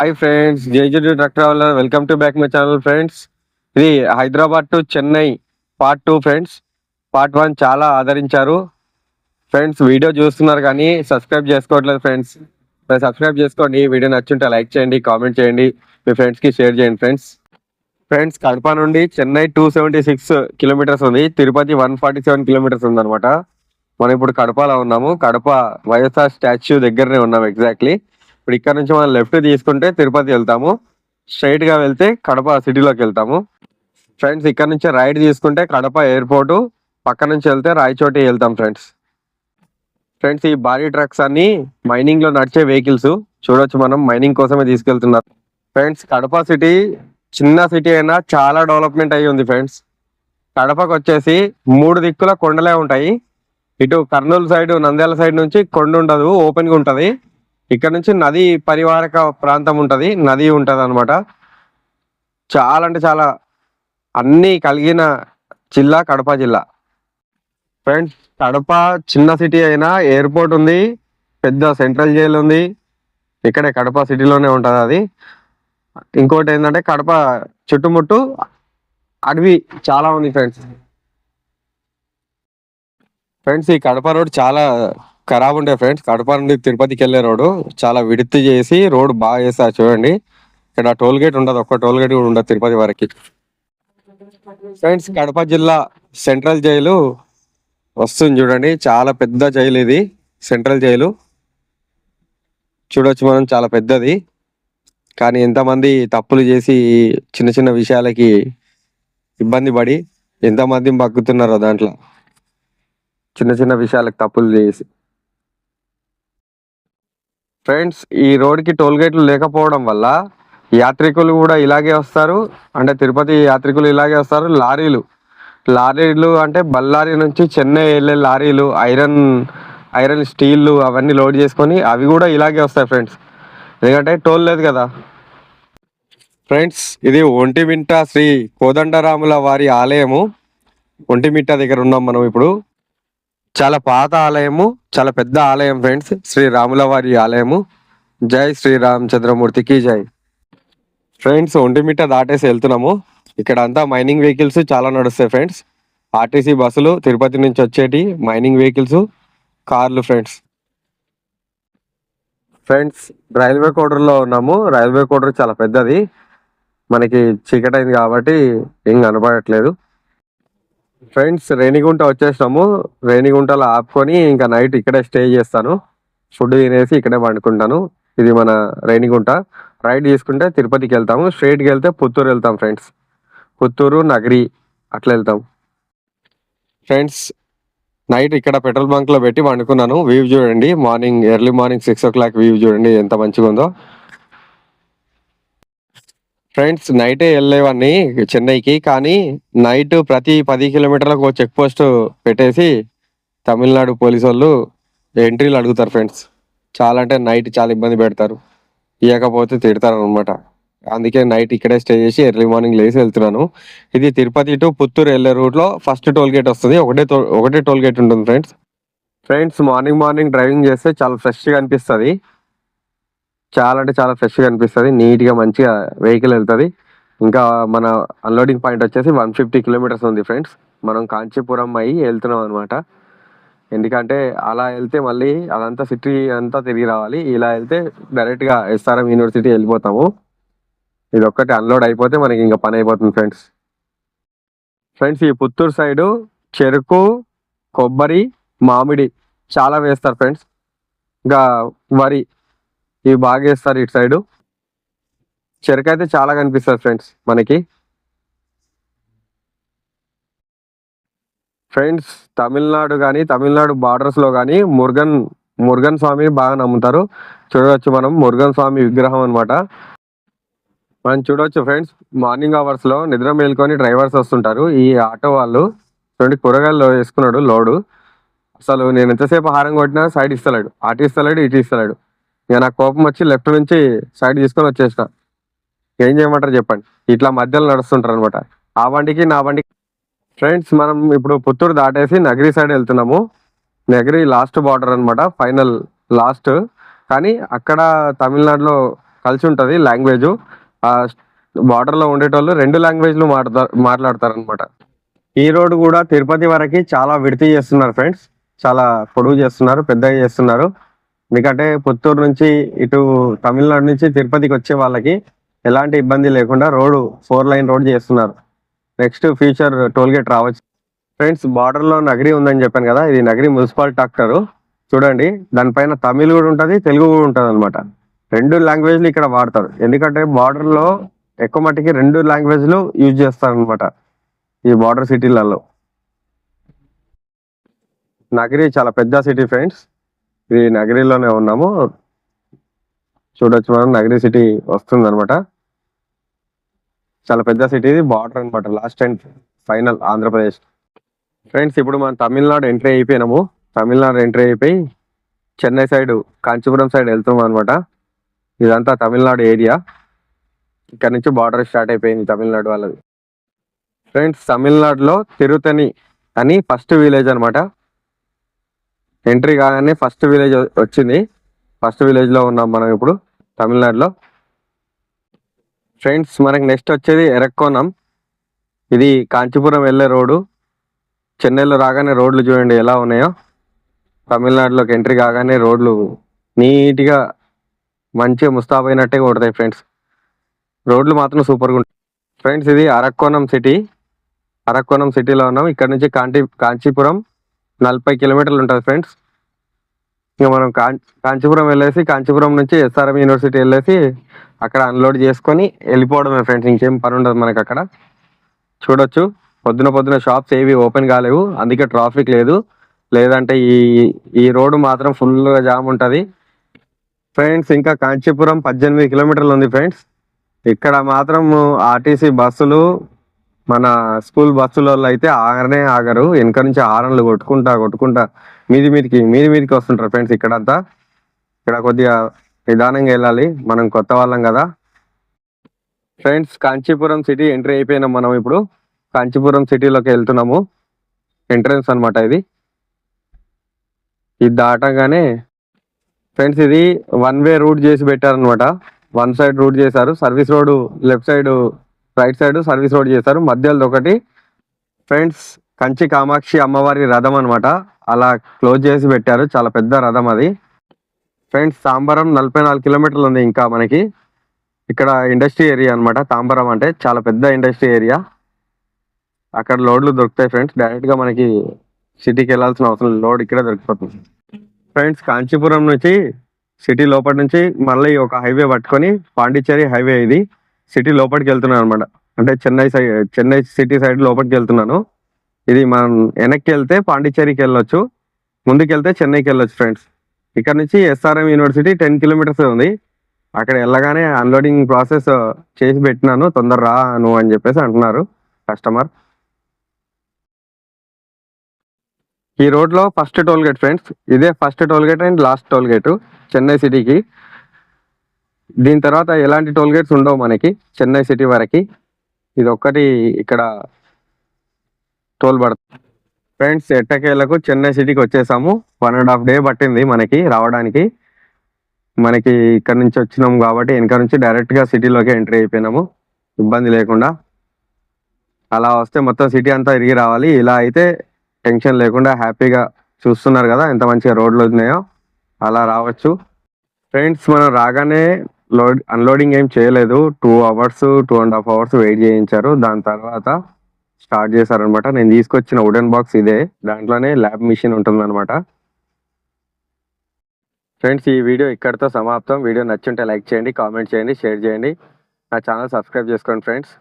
Hi friends, JJT truck traveller welcome to back my channel friends. ఇది Hyderabad to Chennai part 2 friends. Part 1 చాలా ఆదరించారు friends. Video చూస్తున్నారు కానీ subscribe చేసుకోవట్లేదు ఫ్రెండ్స్. సబ్స్క్రైబ్ చేసుకోండి. వీడియో నచ్చుంటే లైక్ చేయండి, కామెంట్ చేయండి, మీ ఫ్రెండ్స్కి షేర్ చేయండి ఫ్రెండ్స్. ఫ్రెండ్స్, కడప నుండి చెన్నై 276 కిలోమీటర్స్ ఉంది, తిరుపతి 147 కిలోమీటర్స్ ఉంది అనమాట. మనం ఇప్పుడు కడపలో ఉన్నాము. కడప వైఎస్ఆర్ స్టాచ్యూ దగ్గరనే ఉన్నాం ఎగ్జాక్ట్లీ. ఇప్పుడు ఇక్కడ నుంచి మనం లెఫ్ట్ తీసుకుంటే తిరుపతి వెళ్తాము, స్ట్రైట్ గా వెళ్తే కడప సిటీలోకి వెళ్తాము ఫ్రెండ్స్. ఇక్కడ నుంచి రైట్ తీసుకుంటే కడప ఎయిర్పోర్టు, పక్క నుంచి వెళ్తే రాయచోటి వెళ్తాం ఫ్రెండ్స్. ఫ్రెండ్స్, ఈ భారీ ట్రక్స్ అన్ని మైనింగ్ లో నడిచే వెహికల్స్. చూడొచ్చు, మనం మైనింగ్ కోసమే తీసుకెళ్తున్నారు ఫ్రెండ్స్. కడప సిటీ చిన్న సిటీ అయినా చాలా డెవలప్మెంట్ అయ్యి ఉంది ఫ్రెండ్స్. కడపకు వచ్చేసి 3 దిక్కుల కొండలే ఉంటాయి. ఇటు కర్నూలు సైడ్, నంద్యాల సైడ్ నుంచి కొండ ఉండదు, ఓపెన్ గా ఉంటది. ఇక్కడ నుంచి నది పరివారక ప్రాంతం ఉంటది, నది ఉంటది అనమాట. చాలా అంటే చాలా అన్ని కలిగిన జిల్లా కడప జిల్లా ఫ్రెండ్స్. కడప చిన్న సిటీ అయినా ఎయిర్పోర్ట్ ఉంది, పెద్ద సెంట్రల్ జైలు ఉంది. ఇక్కడే కడప సిటీలోనే ఉంటది అది. ఇంకోటి ఏంటంటే కడప చుట్టుముట్టు అడవి చాలా ఉంది ఫ్రెండ్స్. ఫ్రెండ్స్, ఈ కడప రోడ్ చాలా ఖరాబ్ ఉండే ఫ్రెండ్స్. కడప నుండి తిరుపతికి వెళ్ళే రోడ్డు చాలా విడుత్తు చేసి రోడ్ బాగా చేస్తారు చూడండి. ఇక్కడ టోల్ గేట్ ఉండదు, ఒక్క టోల్ గేట్ కూడా ఉండదు తిరుపతి వరకు ఫ్రెండ్స్. కడప జిల్లా సెంట్రల్ జైలు వస్తుంది చూడండి, చాలా పెద్ద జైలు ఇది. సెంట్రల్ జైలు చూడొచ్చు మనం, చాలా పెద్దది. కానీ ఎంతమంది తప్పులు చేసి చిన్న చిన్న విషయాలకి ఇబ్బంది పడి ఎంతమంది బగ్గుతున్నారో దాంట్లో, చిన్న చిన్న విషయాలకు తప్పులు చేసి. ఫ్రెండ్స్, ఈ రోడ్కి టోల్ గేట్లు లేకపోవడం వల్ల యాత్రికులు కూడా ఇలాగే వస్తారు, అంటే తిరుపతి యాత్రికులు ఇలాగే వస్తారు. లారీలు అంటే బళ్ళారి నుంచి చెన్నై వెళ్ళే లారీలు, ఐరన్ స్టీల్ అవన్నీ లోడ్ చేసుకొని అవి కూడా ఇలాగే వస్తాయి ఫ్రెండ్స్, ఎందుకంటే టోల్ లేదు కదా ఫ్రెండ్స్. ఇది ఒంటిమిట్ట శ్రీ కోదండరాముల వారి ఆలయము. ఒంటిమిట్ట దగ్గర ఉన్నాం మనం ఇప్పుడు. చాలా పాత ఆలయము, చాలా పెద్ద ఆలయం ఫ్రెండ్స్. శ్రీ రాముల వారి ఆలయము. జై శ్రీరామచంద్రమూర్తికి జై. ఫ్రెండ్స్, ఒంటిమిట్ట దాటేసి వెళ్తున్నాము. ఇక్కడ అంతా మైనింగ్ వెహికల్స్ చాలా నడుస్తాయి ఫ్రెండ్స్. ఆర్టీసీ బస్సులు, తిరుపతి నుంచి వచ్చేటి మైనింగ్ వెహికల్స్, కార్లు ఫ్రెండ్స్. ఫ్రెండ్స్, రైల్వే కోడర్లో ఉన్నాము. రైల్వే కోడర్ చాలా పెద్దది. మనకి చీకటి అయింది కాబట్టి ఏం కనపడట్లేదు ఫ్రెండ్స్. రేణిగుంట వచ్చేసినాము. రేణిగుంటలో ఆపుకొని ఇంకా నైట్ ఇక్కడే స్టే చేస్తాను. ఫుడ్ తినేసి ఇక్కడే పండుకుంటాను. ఇది మన రేణిగుంట. రైట్ తీసుకుంటే తిరుపతికి వెళ్తాము, స్ట్రైట్కి వెళ్తే పుత్తూరు వెళ్తాం ఫ్రెండ్స్. పుత్తూరు, నగరి అట్లా వెళ్తాం ఫ్రెండ్స్. నైట్ ఇక్కడ పెట్రోల్ బంక్లో పెట్టి పండుకున్నాను. వ్యూ చూడండి, ఎర్లీ మార్నింగ్ 6 o'clock వ్యూ చూడండి ఎంత మంచిగా ఉందో ఫ్రెండ్స్. నైటే వెళ్ళేవాడిని చెన్నైకి, కానీ నైట్ ప్రతి 10 కిలోమీటర్లకు చెక్ పోస్ట్ పెట్టేసి తమిళనాడు పోలీసు వాళ్ళు ఎంట్రీలు అడుగుతారు ఫ్రెండ్స్. చాలా అంటే నైట్ చాలా ఇబ్బంది పెడతారు, ఇవ్వకపోతే తిడతారు అనమాట. అందుకే నైట్ ఇక్కడే స్టే చేసి ఎర్లీ మార్నింగ్ లేసి వెళ్తున్నాను. ఇది తిరుపతి టు పుత్తూరు వెళ్ళే రూట్లో ఫస్ట్ టోల్ గేట్ వస్తుంది. ఒకటే టోల్ గేట్ ఉంటుంది ఫ్రెండ్స్. మార్నింగ్ డ్రైవింగ్ చేస్తే చాలా ఫ్రెష్గా అనిపిస్తుంది. చాలా అంటే చాలా ఫ్రెష్గా అనిపిస్తుంది, నీట్గా మంచిగా వెహికల్ వెళ్తుంది. ఇంకా మన అన్లోడింగ్ పాయింట్ వచ్చేసి 150 కిలోమీటర్స్ ఉంది ఫ్రెండ్స్. మనం కాంచీపురం అయ్యి వెళ్తున్నాం అనమాట. ఎందుకంటే అలా వెళ్తే మళ్ళీ అదంతా సిటీ అంతా తిరిగి రావాలి, ఇలా వెళ్తే డైరెక్ట్గా ఎస్ఆర్ఎం యూనివర్సిటీ వెళ్ళిపోతాము. ఇది ఒక్కటి అన్లోడ్ అయిపోతే మనకి ఇంకా పని అయిపోతుంది ఫ్రెండ్స్. ఈ పుత్తూరు సైడు చెరుకు, కొబ్బరి, మామిడి చాలా వేస్తారు ఫ్రెండ్స్. ఇంకా వరి ఇవి బాగా వేస్తారు ఇటు సైడు. చెరుకు అయితే చాలా కనిపిస్తుంది ఫ్రెండ్స్ మనకి. ఫ్రెండ్స్, తమిళనాడు బార్డర్స్లో కానీ మురుగన్ స్వామిని బాగా నమ్ముతారు. చూడవచ్చు మనం మురుగన్ స్వామి విగ్రహం అనమాట. మనం చూడవచ్చు ఫ్రెండ్స్, మార్నింగ్ అవర్స్లో నిద్ర మేల్కొని డ్రైవర్స్ వస్తుంటారు. ఈ ఆటో వాళ్ళు చూడండి, కూరగాయలు వేసుకున్నాడు లోడు. అసలు నేను ఎంతసేపు హారం కొట్టినా సైడ్ ఇస్తలేడు, అటు ఇస్తలేడు, ఇటు ఇస్తలేడు. ఇక నాకు కోపం వచ్చి లెఫ్ట్ నుంచి సైడ్ తీసుకొని వచ్చేసిన. ఏం చేయమంటారు చెప్పండి, ఇట్లా మధ్యలో నడుస్తుంటారు అనమాట, ఆ బండికి నా బండికి. ఫ్రెండ్స్, మనం ఇప్పుడు పుత్తూరు దాటేసి నగరి సైడ్ వెళ్తున్నాము. నగరి లాస్ట్ బార్డర్ అనమాట, ఫైనల్ లాస్ట్. కానీ అక్కడ తమిళనాడులో కలిసి ఉంటుంది లాంగ్వేజ్. ఆ బార్డర్లో ఉండేటోళ్ళు 2 లాంగ్వేజ్లు మాట్లాడతారు అనమాట. ఈ రోడ్ కూడా తిరుపతి వరకు చాలా విడత చేస్తున్నారు ఫ్రెండ్స్. చాలా పొడవు చేస్తున్నారు, పెద్దగా చేస్తున్నారు. ఎందుకంటే పుత్తూరు నుంచి ఇటు తమిళనాడు నుంచి తిరుపతికి వచ్చే వాళ్ళకి ఎలాంటి ఇబ్బంది లేకుండా రోడ్డు 4 లైన్ రోడ్ చేస్తున్నారు. నెక్స్ట్ ఫ్యూచర్ టోల్ గేట్ రావచ్చు. ఫ్రెండ్స్ బార్డర్లో నగరి ఉందని చెప్పాను కదా, ఇది నగరి మున్సిపల్ ట్రాక్టర్. చూడండి దానిపైన తమిళ్ కూడా ఉంటుంది, తెలుగు కూడా ఉంటుంది అనమాట. 2 లాంగ్వేజ్లు ఇక్కడ వాడతారు. ఎందుకంటే బార్డర్లో ఎక్కువ మట్టికి 2 లాంగ్వేజ్లు యూజ్ చేస్తారు అనమాట ఈ బార్డర్ సిటీలలో. నగరి చాలా పెద్ద సిటీ ఫ్రెండ్స్. ఇది నగరిలోనే ఉన్నాము, చూడొచ్చు మనం. నగరి సిటీ వస్తుంది అనమాట. చాలా పెద్ద సిటీ, ఇది బార్డర్ అనమాట, last and final Andhra Pradesh. Friends ఇప్పుడు మనం తమిళనాడు ఎంట్రీ అయిపోయినాము. తమిళనాడు ఎంట్రీ అయిపోయి చెన్నై సైడ్, కాంచీపురం సైడ్ వెళ్తున్నాం అనమాట. ఇదంతా తమిళనాడు ఏరియా. ఇక్కడ నుంచి బార్డర్ స్టార్ట్ అయిపోయింది తమిళనాడు వాళ్ళది. ఫ్రెండ్స్ తమిళనాడులో తిరుతని అని ఫస్ట్ విలేజ్ అనమాట. ఎంట్రీ కాగానే ఫస్ట్ విలేజ్ వచ్చింది. ఫస్ట్ విలేజ్లో ఉన్నాం మనం ఇప్పుడు తమిళనాడులో. ఫ్రెండ్స్ మనకి నెక్స్ట్ వచ్చేది ఎరక్కోణం. ఇది కాంచీపురం వెళ్ళే రోడ్డు. చెన్నైలో రాగానే రోడ్లు చూడండి ఎలా ఉన్నాయో. తమిళనాడులోకి ఎంట్రీ కాగానే రోడ్లు నీట్గా మంచిగా ముస్తాబైనట్టే కొడతాయి ఫ్రెండ్స్. రోడ్లు మాత్రం సూపర్గా ఉంటాయి. ఫ్రెండ్స్ ఇది అరక్కోణం సిటీ. అరక్కోణం సిటీలో ఉన్నాం. ఇక్కడ నుంచి కాంచీపురం 40 కిలోమీటర్లు ఉంటుంది ఫ్రెండ్స్. ఇంకా మనం కాంచీపురం వెళ్ళేసి, కాంచీపురం నుంచి ఎస్ఆర్ఎం యూనివర్సిటీ వెళ్ళేసి అక్కడ అన్లోడ్ చేసుకొని వెళ్ళిపోవడమే ఫ్రెండ్స్. ఇంకేం పని ఉండదు మనకి అక్కడ. చూడొచ్చు పొద్దున షాప్స్ ఏవి ఓపెన్ కాలేవు, అందుకే ట్రాఫిక్ లేదు. లేదంటే ఈ రోడ్డు మాత్రం ఫుల్గా జామ్ ఉంటుంది ఫ్రెండ్స్. ఇంకా కాంచీపురం 18 కిలోమీటర్లు ఉంది ఫ్రెండ్స్. ఇక్కడ మాత్రం ఆర్టీసీ బస్సులు, మన స్కూల్ బస్సులలో అయితే ఆగనే ఆగరు. వెనక నుంచి హారన్లు కొట్టుకుంటా మీదికి వస్తుంటారు ఫ్రెండ్స్. ఇక్కడ కొద్దిగా నిదానంగా వెళ్ళాలి, మనం కొత్త వాళ్ళం కదా. ఫ్రెండ్స్ కాంచీపురం సిటీ ఎంట్రీ అయిపోయినాం మనం. ఇప్పుడు కాంచీపురం సిటీలోకి వెళ్తున్నాము. ఎంట్రన్స్ అనమాట ఇది. ఇది దాటగానే ఫ్రెండ్స్ ఇది 1 వే రూట్ చేసి పెట్టారనమాట. 1 సైడ్ రూట్ చేశారు. Service road left side, right side service road చేశారు. మధ్యలో ఒకటి ఫ్రెండ్స్ కంచి కామాక్షి అమ్మవారి రథం అనమాట. అలా క్లోజ్ చేసి పెట్టారు. చాలా పెద్ద రథం అది. ఫ్రెండ్స్ తాంబరం 44 కిలోమీటర్లు ఉంది ఇంకా మనకి. ఇక్కడ ఇండస్ట్రీ ఏరియా అనమాట. తాంబరం అంటే చాలా పెద్ద ఇండస్ట్రీ ఏరియా. అక్కడ లోడ్లు దొరుకుతాయి ఫ్రెండ్స్. డైరెక్ట్గా మనకి సిటీకి వెళ్ళాల్సిన అవసరం, లోడ్ ఇక్కడే దొరికిపోతుంది. ఫ్రెండ్స్ కాంచీపురం నుంచి సిటీ లోపల నుంచి మళ్ళీ ఒక హైవే పట్టుకొని పాండిచ్చేరి హైవే ఇది. సిటీ లోపలికి వెళ్తున్నాను అనమాట. అంటే చెన్నై సిటీ సైడ్ లోపలికి వెళ్తున్నాను. ఇది మనం వెనక్కి వెళ్తే పాండిచ్చేరికి వెళ్ళొచ్చు, ముందుకు వెళ్తే చెన్నైకి వెళ్ళొచ్చు ఫ్రెండ్స్. ఇక్కడ నుంచి ఎస్ఆర్ఎం యూనివర్సిటీ 10 కిలోమీటర్స్ ఉంది. అక్కడ వెళ్ళగానే అన్లోడింగ్ ప్రాసెస్ చేసి పెట్టినాను, తొందర రా నువ్వు అని చెప్పేసి అంటున్నారు కస్టమర్. ఈ రోడ్లో ఫస్ట్ టోల్ గేట్ ఫ్రెండ్స్. ఇదే first toll gate and last toll gate Chennai సిటీకి. దీని తర్వాత ఎలాంటి టోల్ గేట్స్ ఉండవు మనకి చెన్నై సిటీ వరకు. ఇది ఒక్కటి ఇక్కడ టోల్ పడుతుంది ఫ్రెండ్స్. ఎట్టకేలకు చెన్నై సిటీకి వచ్చేసాము. 1.5 డే పట్టింది మనకి రావడానికి. మనకి ఇక్కడ నుంచి వచ్చినాము కాబట్టి వెనక నుంచి డైరెక్ట్గా సిటీలోకి ఎంట్రీ అయిపోయినాము ఇబ్బంది లేకుండా. అలా వస్తే మొత్తం సిటీ అంతా తిరిగి రావాలి. ఇలా అయితే టెన్షన్ లేకుండా హ్యాపీగా చూస్తున్నారు కదా ఎంత మంచిగా రోడ్లు ఉన్నాయో, అలా రావచ్చు ఫ్రెండ్స్. మనం రాగానే అన్లోడింగ్ ఏం చేయలేదు. 2 అవర్స్ 2.5 అవర్స్ వెయిట్ చేయించారు. దాని తర్వాత స్టార్ట్ చేశారనమాట. నేను తీసుకొచ్చిన వుడెన్ బాక్స్ ఇదే, దాంట్లోనే ల్యాబ్ మిషన్ ఉంటుందన్నమాట. ఫ్రెండ్స్ ఈ వీడియో ఇక్కడితో సమాప్తం. వీడియో నచ్చుంటే లైక్ చేయండి, కామెంట్ చేయండి, షేర్ చేయండి. నా ఛానల్ సబ్స్క్రైబ్ చేసుకోండి ఫ్రెండ్స్.